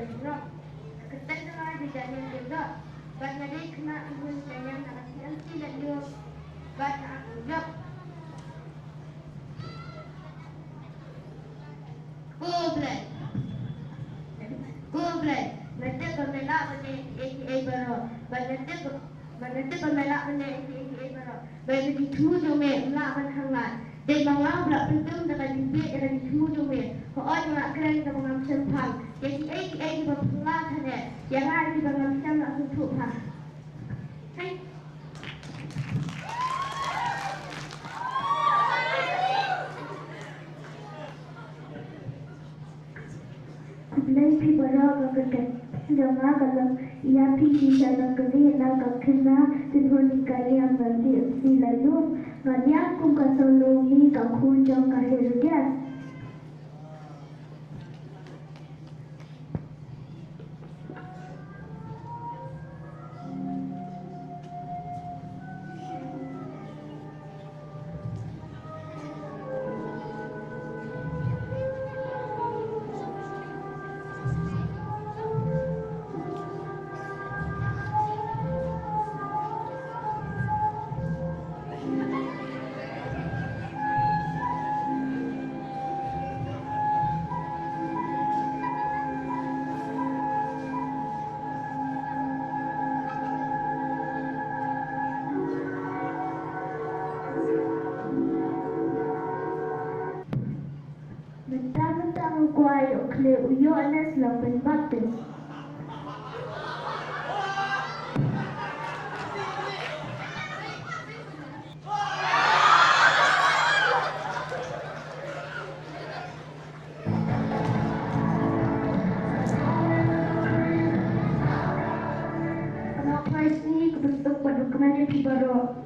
berat. Ketat dengan dijamin juga. Banyak dari kena imun yang nakasihan tidak dia banyak juga. Goblek. Nanti pemelak benda ATA baru. Nanti pemelak benda ATA baru. Bagi itu jomel melak berhangat. Dan bangau pula penting dengan bibit dengan itu jomel. Orang nak keren dengan mengambil pang. Jadi ATA di berpelat hanya. Yang ada di mengambil nak tutup pang. Hai. Lagi berapa kerja jamaah kalau ia pergi dalam kerja nak kena tujuan kaya berarti si lalu banyak pun kalau ni tak kunjung kahir dia. Mentang-mentang kuai okle uyo anas lapan batu. Kenapa ini kebentuk dokumen yang baru?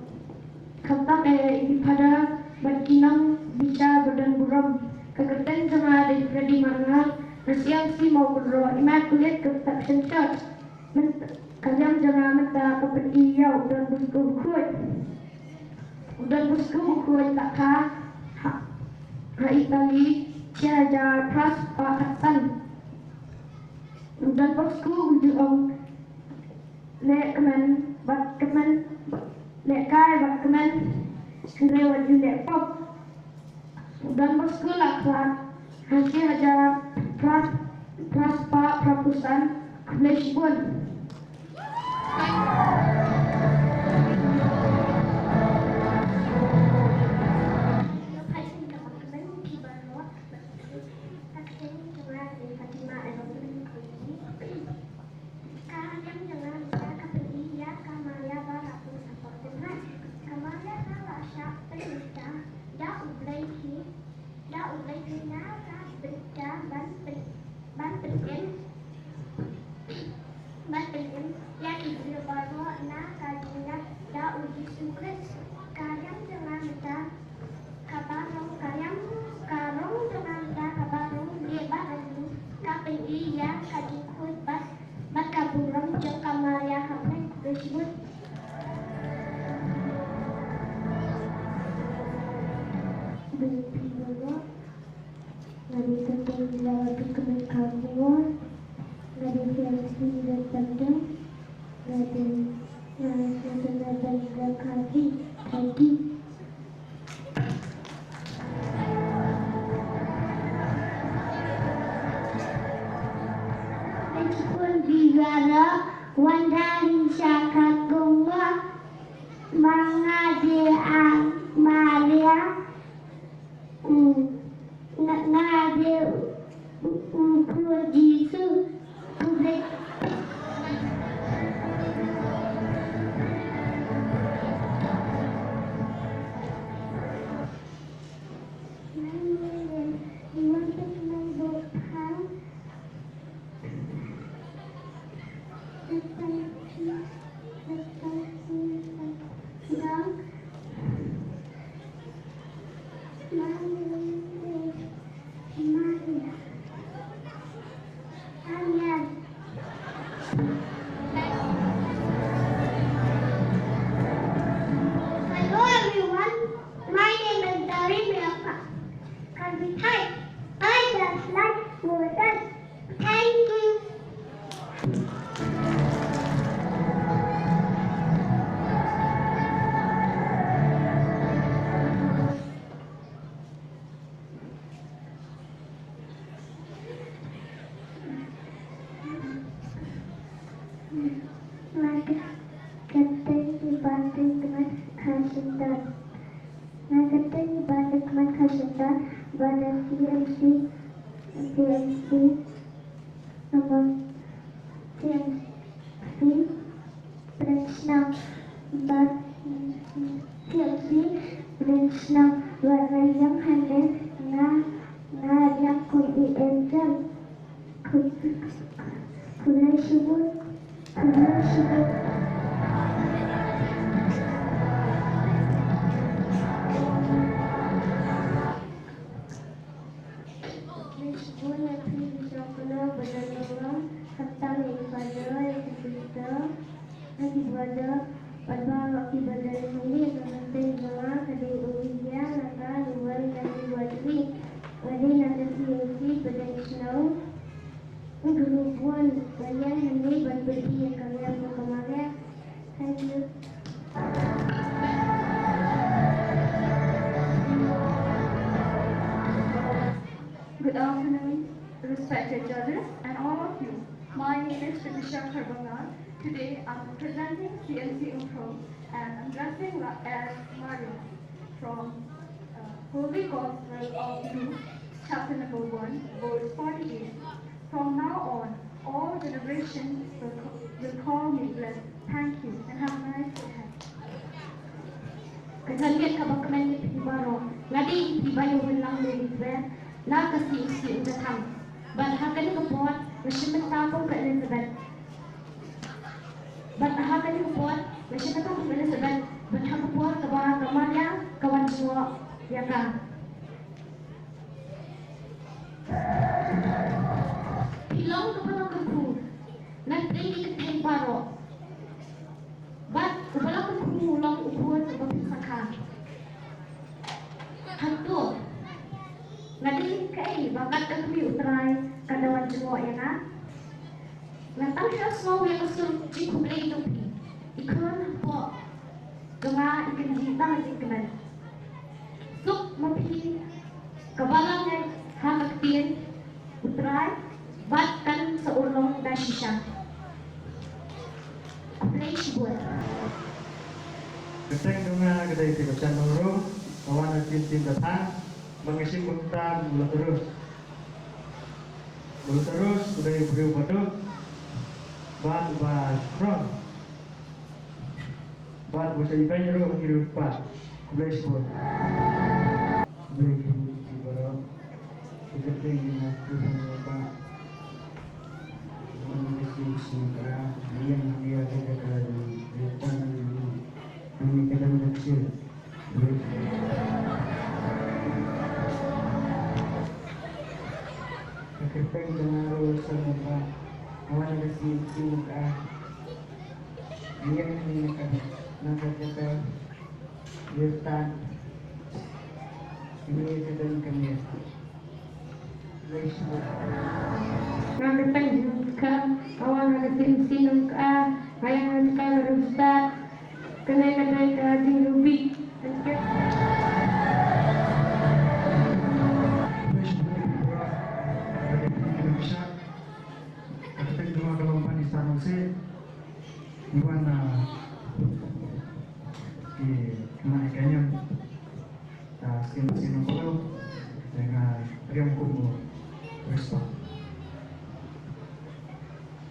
Kata ini pada berkinang bisa badan buram. Kegertan sama dari Freddy Marnal, nasiang si mau berdoa Immaculate Conception Church. Kalian jangan minta kepada ia dan buku tak ha Itali tiada pras pakatan. Dan buku ujung lek kemen lewat lek pop. Dan bersekolah kelas hasil ajar prapusan Flashbone. Wandari Syakagungwa Mangade Maria Ngade Pujisu Publik Nagkatay ibalik mat kasundan. Nagkatay ibalik mat kasundan pada TMC nomor TMC Prensna TMC Prensna warayang handel na yang kui enjam kulay subut Thank you. Good afternoon, respected judges and all of you. My name is Patricia Karbangan. Today I'm presenting CNC Impro and I'm dressing as Maria from Holy Gospel of Luke, chapter number 1, verse 48. From now on, all generations will call me blessed. Thank you and have a nice day. Kasanggit ka ba kamen ni Pibaro? Ngadi ibayo lang Elizabeth, na kasi isi udatang. Batahakan ni kapot, masih mentapong ka Elizabeth. Batahakan ni kapot, masih mentapong ka Elizabeth. Batahakan kapot, kabahan kamarya, kawan semua, ya ka. Pilong ka pa ng kaku, nagtringi ka tayo paro. But wala ko kumulang upuan sa pagkakaka. Hanto, naging kay bakat ka kami utray kadawan semua ya ka. Natang siya semua yang kesul jikuplay ito pi. Ikon po, gama ikanjita ngajikaman. Suk mapi, kabalang ngay hakaktin utray, bat kan sa ulong dasi siya. Keteng dunga kedai tiga nuru, kawan tim datang, mengisi kunta bulu terus, udah beri badut, bat kron, bat bisa ikan jeru mengirim pas, kulai sebut, beri baru, keteng dunga apa, mengisi singkara, dia ada di tanah ini. Kami kadang kecil. Kekepeng dengan urusan apa? Awal ada si muka. Dia ini kan nak kata bertan. Ini kadang kami. Nagkatang juga awal nagkating sinong ka, ngayon ka narustat, kanay ka di rubi. Iwan kenaikannya skin kalau dengan riam kumu respon.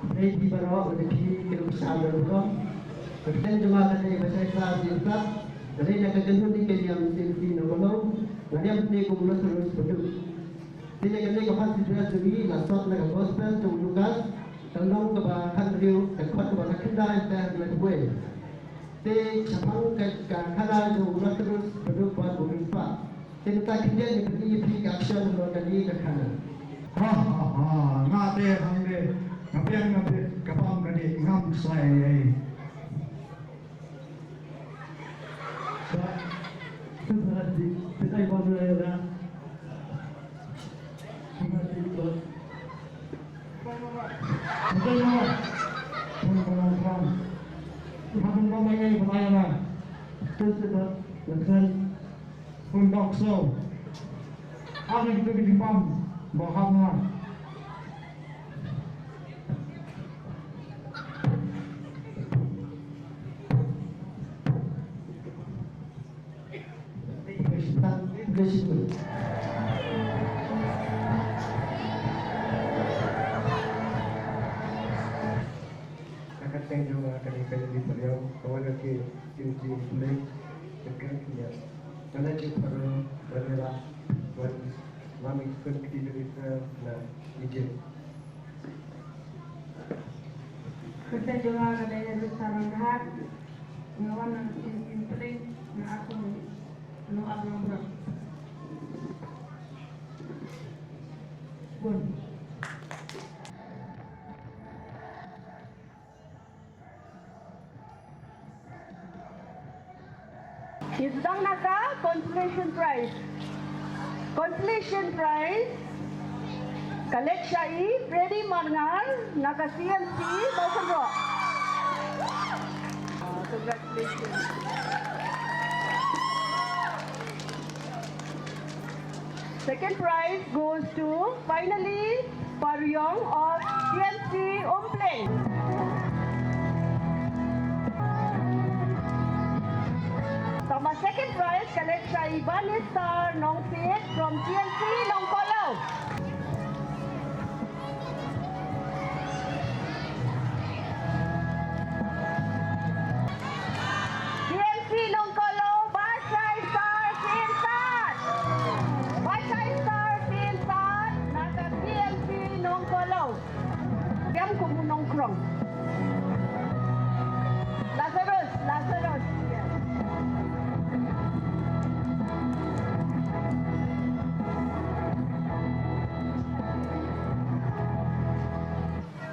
Baik di bawah berdiri ke besar berukam. Kemudian cuma kata bahasa Islam di Islam. Jadi nak kegendu di kalian sini nolong. Nanti ni kumulus terus betul. Jadi kami kapan sudah jadi nasab nak gospel tu Lukas. Tolong kebahagiaan riu dekat kebahagiaan kita yang berbuat. Jadi samang ke kana tu ulas terus betul buat berubah. Jadi kita kemudian beri action menjadi ke kana. Ngate hangde ngate kapam kadi ngam sai. Berarti kita ibadah ya. Betul no. Pun Habang mamay pemayaman. Terus kita lakukan Pun dokso. Ano itu di pam bahama. Congratulations. Nakateng juga kami kaya di Pariaw, kawalan ke Sinti Play, dekat niya. Karena di Pariaw, berada buat mami seperti kita na ije. Kita juga kadang sarang lahat ngawan ng simple na ako no abro. Good. Isdang naka consolation prize. Consolation prize. Kalek Shai, Freddy Marngar, naka CMC, Bausan Rock. Congratulations. Second prize goes to finally Paryong of CMC Umple. Sama second prize, Kalek Shai Ibanez Star Nong Fit from CMC Nong Kolaw. CMC Nong Kolaw, Bashay Star Sinsan. Bashay Star Sinsan, nasa CMC Nong Kolaw. Diyan kumunong krong.